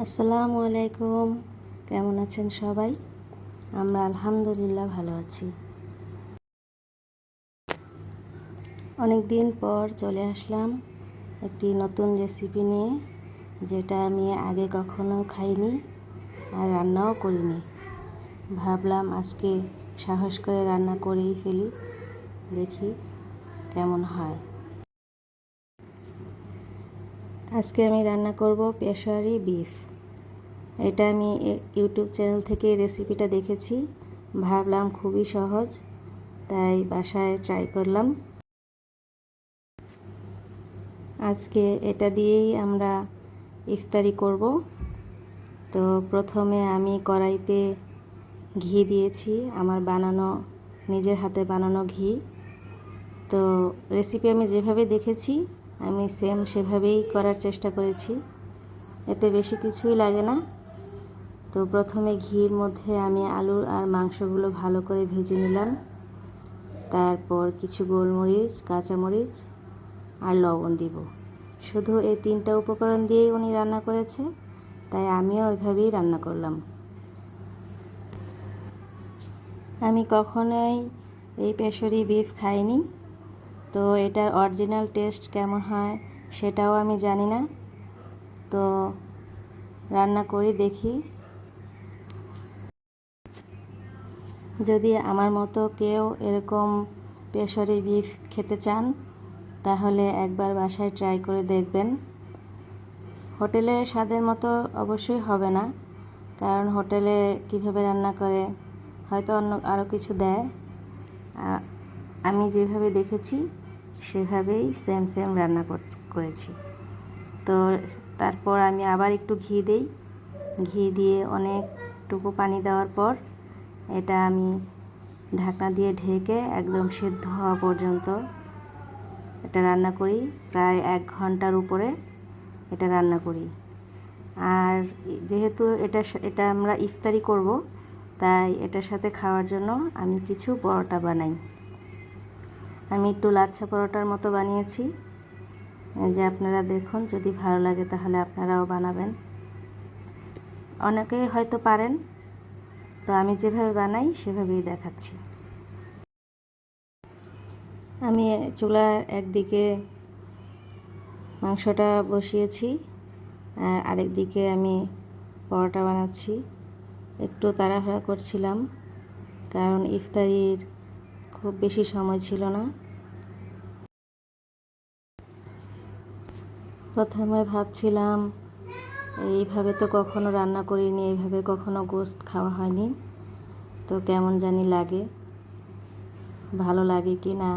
আসসালামু আলাইকুম। কেমন আছেন সবাই? আমরা আলহামদুলিল্লাহ ভালো আছি। অনেক দিন পর চলে আসলাম একটি নতুন রেসিপি নিয়ে, যেটা আমি আগে কখনো খাইনি আর রান্নাও করিনি। ভাবলাম আজকে সাহস করে রান্না করেই ফেলি, দেখি কেমন হয়। আজকে আমি রান্না করব পেশোয়ারি বিফ। এটা আমি ইউটিউব চ্যানেল থেকে রেসিপিটা দেখেছি, ভাবলাম খুবই সহজ, তাই বাসায় ট্রাই করলাম। আজকে এটা দিয়েই আমরা ইফতারি করব। তো প্রথমে আমি কড়াইতে ঘি দিয়েছি, আমার বানানো, নিজের হাতে বানানো ঘি। তো রেসিপি আমি যেভাবে দেখেছি আমি সেভাবেই করার চেষ্টা করেছি, এতে বেশি কিছুই লাগে না। তো প্রথমে ঘির মধ্যে আমি আলু আর মাংসগুলো ভালো করে ভেজে নিলাম। তারপর কিছু গোলমরিচ, কাঁচামরিচ আর লবণ দিব। শুধু এই 3টা উপকরণ দিয়েই উনি রান্না করেছে, তাই আমিও ওইভাবেই রান্না করলাম। আমি কখনোই এই পেশোয়ারি বিফ খাইনি, তো এটার অরিজিনাল টেস্ট কেমন হয় সেটাও আমি জানি না। তো রান্না করি, দেখি। যদি আমার মতো কেউ এরকম পেশোয়ারি বিফ খেতে চান, তাহলে একবার বাসায় ট্রাই করে দেখবেন। হোটেলের স্বাদের মতো অবশ্যই হবে না, কারণ হোটেলে কিভাবে রান্না করে হয়তো অন্য আরও কিছু দেয়। আমি যেভাবে দেখেছি সেভাবেই সেম রান্না করেছি। তো তারপর আমি আবার একটু ঘি দিই। ঘি দিয়ে অনেকটুকু পানি দেওয়ার পর এটা আমি ঢাকনা দিয়ে ঢেকে একদম সিদ্ধ হওয়া পর্যন্ত এটা রান্না করি। প্রায় 1 ঘন্টার উপরে এটা রান্না করি। আর যেহেতু এটা আমরা ইফতারি করব, তাই এটার সাথে খাওয়ার জন্য আমি কিছু পরোটা বানাই। আমি একটু লাচ্ছা পরোটার মতো বানিয়েছি, যে আপনারা দেখুন, যদি ভালো লাগে তাহলে আপনারাও বানাবেন। অনেকেই হয়তো পারেন, তো আমি যেভাবে বানাই সেভাবেই দেখাচ্ছি। আমি চুলার একদিকে মাংসটা বসিয়েছি আর আরেক দিকে আমি পরোটা বানাচ্ছি। একটু তাড়াহুড়া করছিলাম, কারণ ইফতারির খুব বেশি সময় ছিল না। প্রথমে ভাবছিলাম এইভাবে তো কখনো রান্না করিনি, এইভাবে কখনো গোশত খাওয়া হয়নি, তো কেমন জানি লাগে, ভালো লাগে কি না,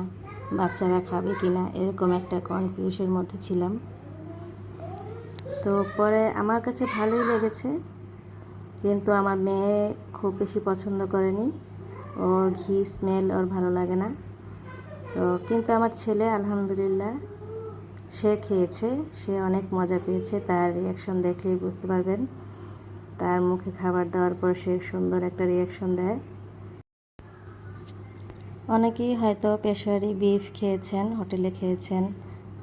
বাচ্চারা খাবে কি না, এরকম একটা কনফিউশনের মধ্যে ছিলাম। তো পরে আমার কাছে ভালোই লেগেছে, কিন্তু আমার মেয়ে খুব বেশি পছন্দ করেনি, ওর ঘি স্মেল ওর ভালো লাগে না। তো কিন্তু আমার ছেলে আলহামদুলিল্লাহ সে খেয়েছে, সে অনেক মজা পেয়েছে। তার রিয়াকশন দেখলেই বুঝতে পারবেন, তার মুখে খাবার দেওয়ার পর সে সুন্দর একটা রিয়াকশন দেয়। অনেকেই হয়তো পেশোয়ারি বিফ খেয়েছেন, হোটেলে খেয়েছেন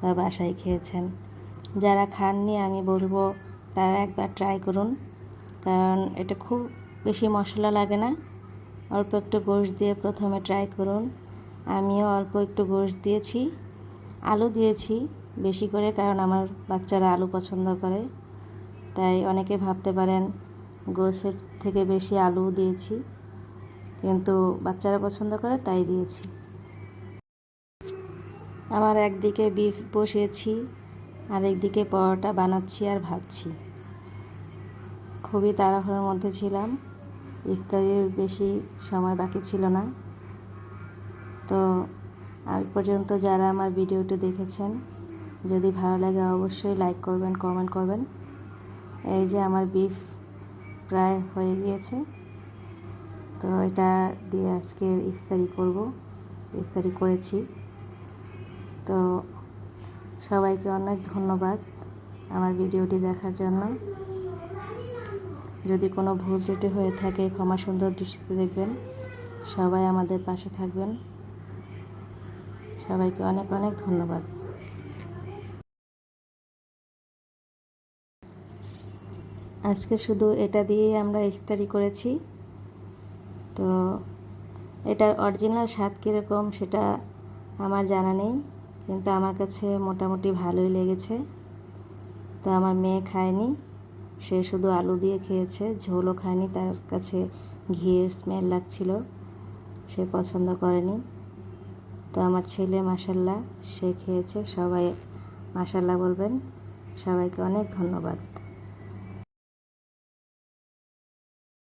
বা বাসায় খেয়েছেন। যারা খাননি আমি বলবো তারা একবার ট্রাই করুন, কারণ এটা খুব বেশি মশলা লাগে না। অল্প একটু গোশত দিয়ে প্রথমে ট্রাই করুন। আমিও অল্প একটু গোশত দিয়েছি, আলু দিয়েছি বেশি করে, কারণ আমার বাচ্চারা আলু পছন্দ করে। তাই অনেকে ভাবতে পারেন গোশতের থেকে বেশি আলু দিয়েছি, কিন্তু বাচ্চারা পছন্দ করে তাই দিয়েছি। আমার একদিকে বিফ বসিয়েছি, আর একদিকে পরোটা বানাচ্ছি আর ভাজছি। খুবই তাড়াহুড়োর মধ্যে ছিলাম, ইফতারির বেশি সময় বাকি ছিল না। তো আজ পর্যন্ত যারা আমার ভিডিওটি দেখেছেন, যদি ভালো লাগে অবশ্যই লাইক করবেন, কমেন্ট করবেন। এই যে আমার বিফ প্রায় হয়ে গিয়েছে, তো এটা দিয়ে আজকে ইফতারি করেছি। তো সবাইকে অনেক ধন্যবাদ আমার ভিডিওটি দেখার জন্য। যদি কোনো ভুল ত্রুটি হয়ে থাকে ক্ষমা সুন্দর দৃষ্টিতে দেখবেন। সবাই আমাদের পাশে থাকবেন। সবাইকে অনেক অনেক ধন্যবাদ। আজকে শুধু এটা দিয়েই আমরা ইফতারি করেছি। তো এটার অরিজিনাল স্বাদ কীরকম সেটা আমার জানা নেই, কিন্তু আমার কাছে মোটামুটি ভালোই লেগেছে। তো আমার মেয়ে খায়নি, সে শুধু আলু দিয়ে খেয়েছে, ঝোলও খায়নি, তার কাছে ঘিয়ের স্মেল লাগছিল, সে পছন্দ করেনি। তো আমার ছেলে মাশাল্লাহ সে খেয়েছে। সবাই মাশাল্লাহ বলবেন। সবাইকে অনেক ধন্যবাদ।